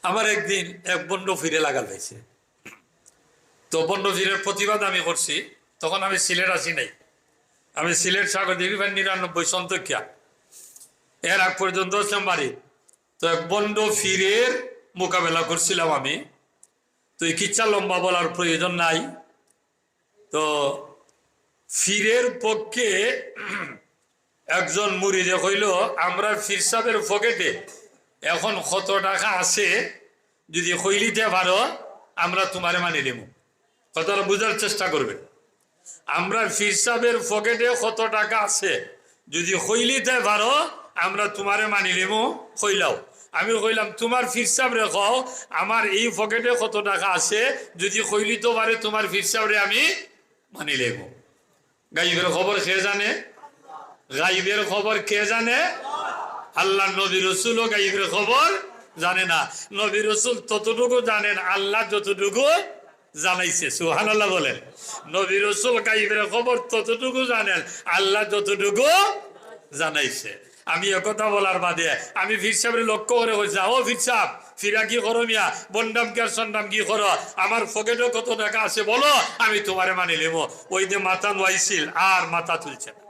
আমার একদিন এক বন্ড ফিরে লাগাল হয়েছে। তো বন্ড ফিরের প্রতিবাদ আমি করছি। তখন আমি সিলেট আসি নাই, আমি সিলেট সাগর 99 সন্তকিয়া, এর আগ পর্যন্ত ছিলাম বাড়ি। তো এক বন্ড ফিরের মোকাবেলা করছিলাম আমি। তো এই কিচ্ছা লম্বা বলার প্রয়োজন নাই। তো ফিরের পক্ষে একজন মুরিদে কইল, আমরা ফির সাহেবের পকেটে এখন কত টাকা আছে, যদি কইলিতে পারো আমরা তোমারে মানি নেব। কথাটা বুঝার চেষ্টা করবে। আমরা ফির সাহেবের পকেটে কত টাকা আছে, যদি কইলিতে পারো আমরা তোমারে মানি নেব, কইলাও। আমি কইলাম তোমার ফির সাহেব রে কও আমার এই পকেটে কত টাকা আছে, যদি কইলিতে পারে তোমার ফির সাহেবরে আমি মানি নেব। গাইবের খবর কে জানে? গাইবের খবর কে জানে? আল্লাহ। নবী রসুল ও গাইবের খবর জানে না। নবী রসুল ততটুকু জানেন আল্লাহ যতটুকু জানাইছে। সুবহানাল্লাহ বলেন। নবী রসুল গাইবের খবর ততটুকু জানেন আল্লাহ যতটুকু জানাইছে। আমি একথা বলার বাদে আমি ফির সাহেবের লক্ষ্য করে বলছি, ও ফির সাহেব, ফিরা কি করো মিয়া, বন্ডাম কি আর সন্ডাম কি করো, আমার পকেটে কত টাকা আছে বলো, আমি তোমারে মানি নেবো। ওই যে মাথা নোয়াইছিল আর মাথা তুলছে না।